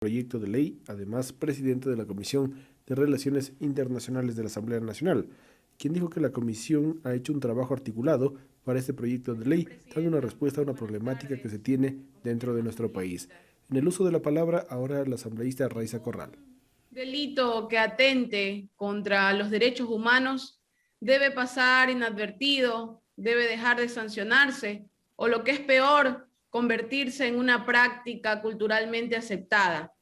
proyecto de ley, además presidente de la Comisión de Relaciones Internacionales de la Asamblea Nacional, quien dijo que la comisión ha hecho un trabajo articulado para este proyecto de ley, dando una respuesta a una problemática que se tiene dentro de nuestro país. En el uso de la palabra, ahora la asambleísta Raiza Corral. Delito que atente contra los derechos humanos debe pasar inadvertido, debe dejar de sancionarse, o lo que es peor, convertirse en una práctica culturalmente aceptada.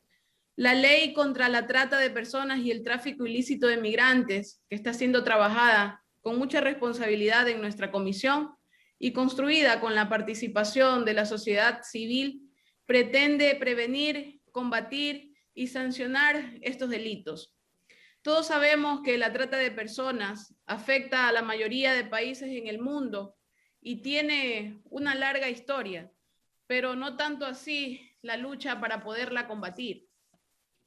La ley contra la trata de personas y el tráfico ilícito de migrantes, que está siendo trabajada con mucha responsabilidad en nuestra comisión y construida con la participación de la sociedad civil, pretende prevenir, combatir y sancionar estos delitos. Todos sabemos que la trata de personas afecta a la mayoría de países en el mundo y tiene una larga historia, pero no tanto así la lucha para poderla combatir.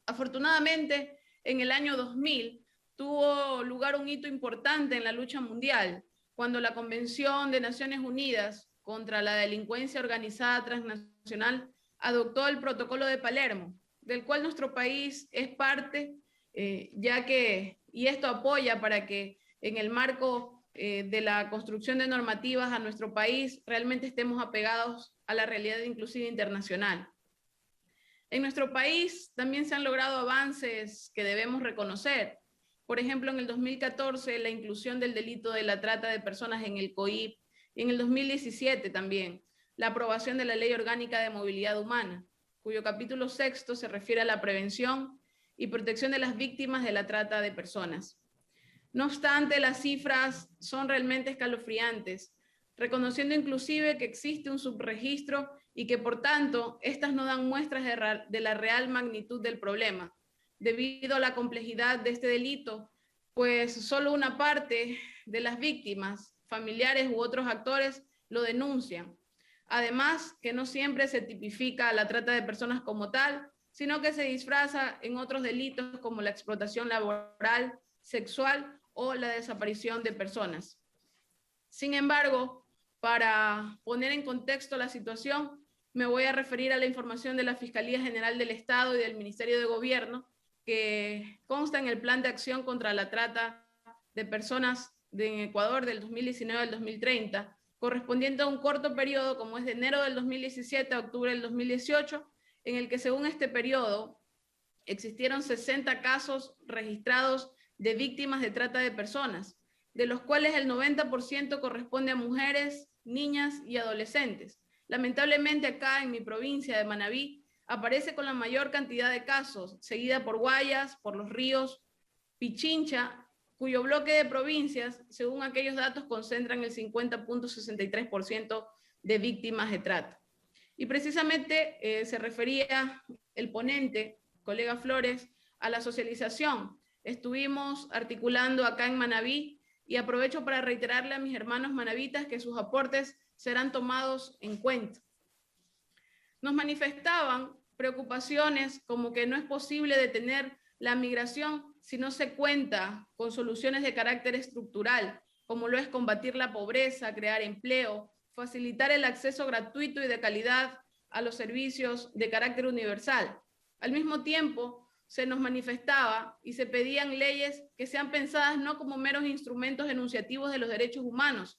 Afortunadamente, en el año 2000 tuvo lugar un hito importante en la lucha mundial, cuando la Convención de Naciones Unidas contra la Delincuencia Organizada Transnacional adoptó el Protocolo de Palermo, del cual nuestro país es parte, y esto apoya para que en el marco de la construcción de normativas a nuestro país realmente estemos apegados a la realidad inclusiva internacional. En nuestro país también se han logrado avances que debemos reconocer. Por ejemplo, en el 2014, la inclusión del delito de la trata de personas en el COIP, y en el 2017 también, la aprobación de la Ley Orgánica de Movilidad Humana, cuyo capítulo 6 se refiere a la prevención y protección de las víctimas de la trata de personas. No obstante, las cifras son realmente escalofriantes, reconociendo inclusive que existe un subregistro y que por tanto estas no dan muestras de la real magnitud del problema, debido a la complejidad de este delito, pues solo una parte de las víctimas, familiares u otros actores lo denuncian. Además, que no siempre se tipifica la trata de personas como tal, sino que se disfraza en otros delitos como la explotación laboral, sexual o la desaparición de personas. Sin embargo, para poner en contexto la situación, me voy a referir a la información de la Fiscalía General del Estado y del Ministerio de Gobierno, que consta en el Plan de Acción contra la Trata de Personas en Ecuador del 2019 al 2030, correspondiente a un corto periodo como es de enero del 2017 a octubre del 2018, en el que según este periodo existieron 60 casos registrados de víctimas de trata de personas, de los cuales el 90% corresponde a mujeres, niñas y adolescentes. Lamentablemente acá en mi provincia de Manabí aparece con la mayor cantidad de casos, seguida por Guayas, por Los Ríos, Pichincha, cuyo bloque de provincias, según aquellos datos, concentran el 50.63% de víctimas de trata. Y precisamente se refería el ponente, colega Flores, a la socialización. Estuvimos articulando acá en Manabí y aprovecho para reiterarle a mis hermanos manabitas que sus aportes serán tomados en cuenta. Nos manifestaban preocupaciones como que no es posible detener la migración si no se cuenta con soluciones de carácter estructural, como lo es combatir la pobreza, crear empleo, facilitar el acceso gratuito y de calidad a los servicios de carácter universal. Al mismo tiempo, se nos manifestaba y se pedían leyes que sean pensadas no como meros instrumentos enunciativos de los derechos humanos,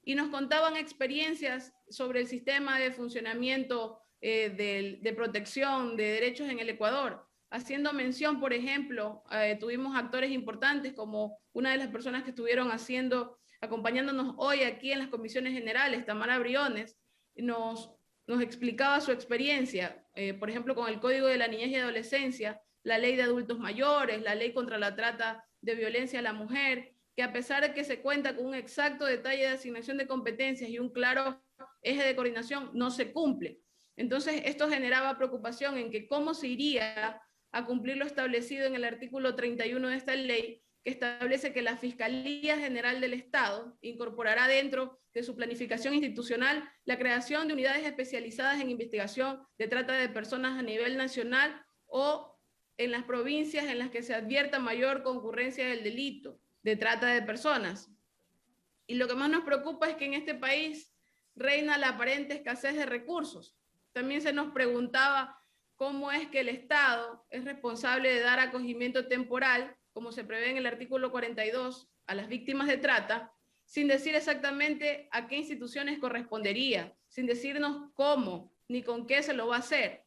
y nos contaban experiencias sobre el sistema de funcionamiento de protección de derechos en el Ecuador, haciendo mención, por ejemplo, tuvimos actores importantes como una de las personas que estuvieron acompañándonos hoy aquí en las comisiones generales, Tamara Briones, nos explicaba su experiencia, por ejemplo, con el Código de la Niñez y Adolescencia, la Ley de Adultos Mayores, la Ley contra la Trata de Violencia a la Mujer, que a pesar de que se cuenta con un exacto detalle de asignación de competencias y un claro eje de coordinación, no se cumple. Entonces, esto generaba preocupación en que cómo se iría a cumplir lo establecido en el artículo 31 de esta ley, que establece que la Fiscalía General del Estado incorporará dentro de su planificación institucional la creación de unidades especializadas en investigación de trata de personas a nivel nacional o en las provincias en las que se advierta mayor concurrencia del delito de trata de personas. Y lo que más nos preocupa es que en este país reina la aparente escasez de recursos. También se nos preguntaba cómo es que el Estado es responsable de dar acogimiento temporal, como se prevé en el artículo 42, a las víctimas de trata, sin decir exactamente a qué instituciones correspondería, sin decirnos cómo ni con qué se lo va a hacer.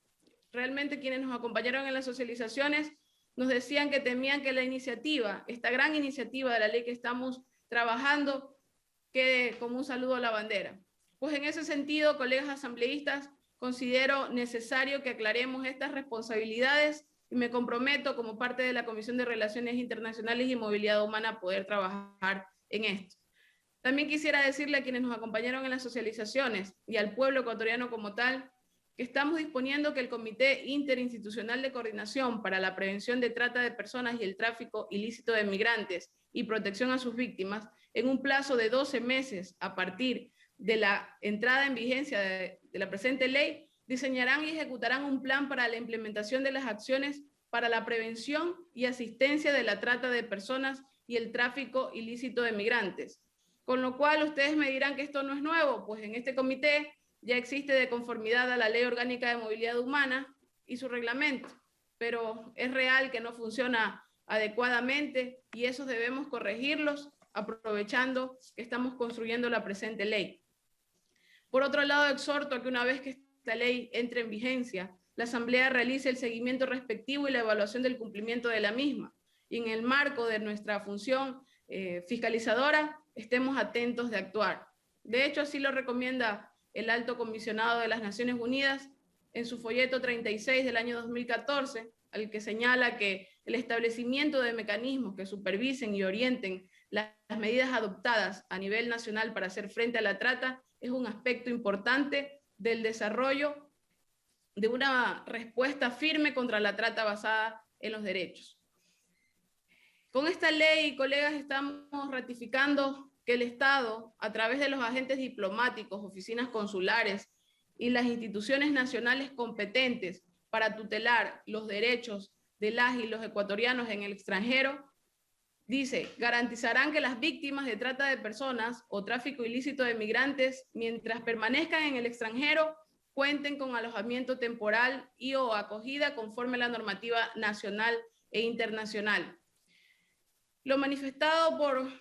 Realmente quienes nos acompañaron en las socializaciones nos decían que temían que la iniciativa, esta gran iniciativa de la ley que estamos trabajando, quede como un saludo a la bandera. Pues en ese sentido, colegas asambleístas, considero necesario que aclaremos estas responsabilidades y me comprometo como parte de la Comisión de Relaciones Internacionales y Movilidad Humana a poder trabajar en esto. También quisiera decirle a quienes nos acompañaron en las socializaciones y al pueblo ecuatoriano como tal, que estamos disponiendo que el Comité Interinstitucional de Coordinación para la Prevención de Trata de Personas y el Tráfico Ilícito de Migrantes y Protección a sus Víctimas, en un plazo de 12 meses a partir de la entrada en vigencia de la presente ley, diseñarán y ejecutarán un plan para la implementación de las acciones para la prevención y asistencia de la trata de personas y el tráfico ilícito de migrantes. Con lo cual ustedes me dirán que esto no es nuevo, pues en este comité ya existe de conformidad a la Ley Orgánica de Movilidad Humana y su reglamento, pero es real que no funciona adecuadamente y esos debemos corregirlos aprovechando que estamos construyendo la presente ley. Por otro lado, exhorto a que una vez que esta ley entre en vigencia, la Asamblea realice el seguimiento respectivo y la evaluación del cumplimiento de la misma. Y en el marco de nuestra función fiscalizadora, estemos atentos de actuar. De hecho, así lo recomienda el Alto Comisionado de las Naciones Unidas en su folleto 36 del año 2014, al que señala que el establecimiento de mecanismos que supervisen y orienten las medidas adoptadas a nivel nacional para hacer frente a la trata es un aspecto importante del desarrollo de una respuesta firme contra la trata basada en los derechos. Con esta ley, colegas, estamos ratificando que el Estado, a través de los agentes diplomáticos, oficinas consulares y las instituciones nacionales competentes para tutelar los derechos de las y los ecuatorianos en el extranjero, dice, garantizarán que las víctimas de trata de personas o tráfico ilícito de migrantes, mientras permanezcan en el extranjero, cuenten con alojamiento temporal y o acogida conforme a la normativa nacional e internacional. Lo manifestado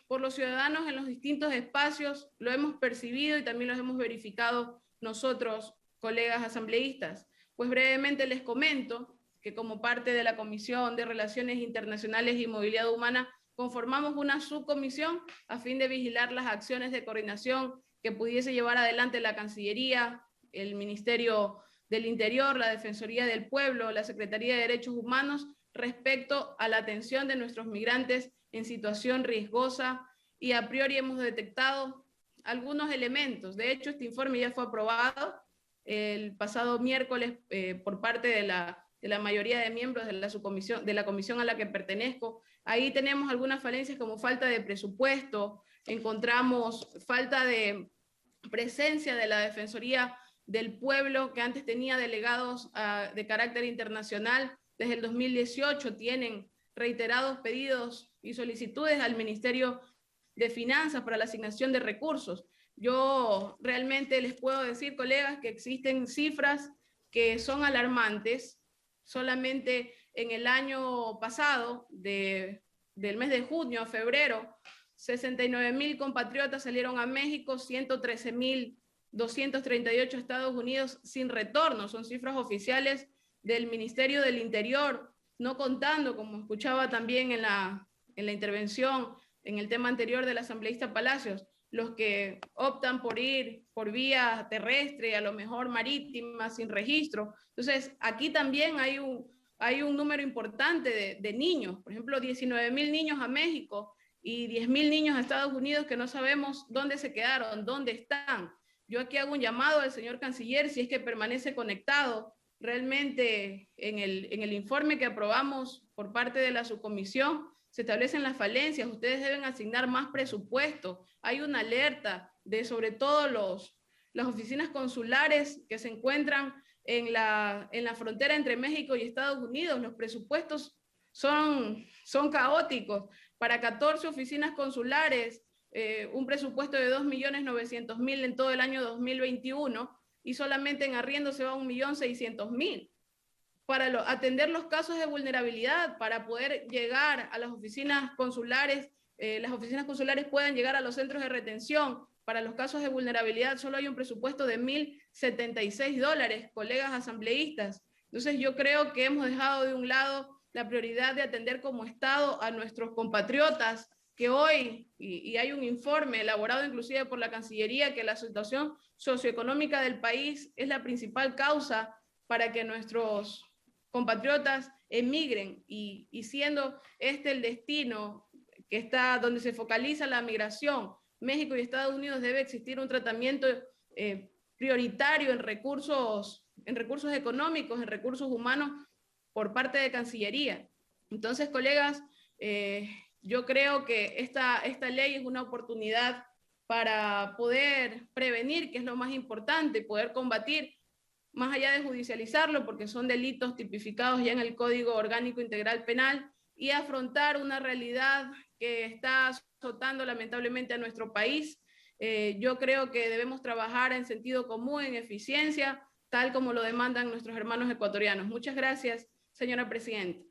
por los ciudadanos en los distintos espacios lo hemos percibido y también lo hemos verificado nosotros, colegas asambleístas. Pues brevemente les comento que como parte de la Comisión de Relaciones Internacionales y Movilidad Humana conformamos una subcomisión a fin de vigilar las acciones de coordinación que pudiese llevar adelante la Cancillería, el Ministerio del Interior, la Defensoría del Pueblo, la Secretaría de Derechos Humanos respecto a la atención de nuestros migrantes en situación riesgosa y a priori hemos detectado algunos elementos. De hecho, este informe ya fue aprobado el pasado miércoles por parte de la mayoría de miembros de la subcomisión, de la comisión a la que pertenezco. Ahí tenemos algunas falencias como falta de presupuesto, encontramos falta de presencia de la Defensoría del Pueblo, que antes tenía delegados de carácter internacional. Desde el 2018 tienen reiterados pedidos y solicitudes al Ministerio de Finanzas para la asignación de recursos. Yo realmente les puedo decir, colegas, que existen cifras que son alarmantes. Solamente en el año pasado, del mes de junio a febrero, 69,000 compatriotas salieron a México, 113,238 a Estados Unidos sin retorno. Son cifras oficiales del Ministerio del Interior, no contando, como escuchaba también en la intervención, en el tema anterior del asambleísta Palacios, los que optan por ir por vía terrestre, a lo mejor marítima, sin registro. Entonces, aquí también hay un número importante de niños, por ejemplo, 19,000 niños a México y 10,000 niños a Estados Unidos que no sabemos dónde se quedaron, dónde están. Yo aquí hago un llamado al señor canciller, si es que permanece conectado. Realmente en el informe que aprobamos por parte de la subcomisión se establecen las falencias, ustedes deben asignar más presupuesto, hay una alerta de sobre todo las oficinas consulares que se encuentran en la frontera entre México y Estados Unidos, los presupuestos son caóticos, para 14 oficinas consulares, un presupuesto de 2.900.000 en todo el año 2021, y solamente en arriendo se va 1.600.000. para atender los casos de vulnerabilidad, para poder llegar a las oficinas consulares puedan llegar a los centros de retención. Para los casos de vulnerabilidad solo hay un presupuesto de $1.076, colegas asambleístas. Entonces yo creo que hemos dejado de un lado la prioridad de atender como Estado a nuestros compatriotas que hoy, y hay un informe elaborado inclusive por la Cancillería, que la situación socioeconómica del país es la principal causa para que nuestros compatriotas emigren, y siendo este el destino que está donde se focaliza la migración, México y Estados Unidos, debe existir un tratamiento prioritario en recursos económicos, en recursos humanos por parte de Cancillería. Entonces, colegas, yo creo que esta ley es una oportunidad para poder prevenir, que es lo más importante, poder combatir, más allá de judicializarlo, porque son delitos tipificados ya en el Código Orgánico Integral Penal, y afrontar una realidad que está azotando lamentablemente a nuestro país. Yo creo que debemos trabajar en sentido común, en eficiencia, tal como lo demandan nuestros hermanos ecuatorianos. Muchas gracias, señora presidenta.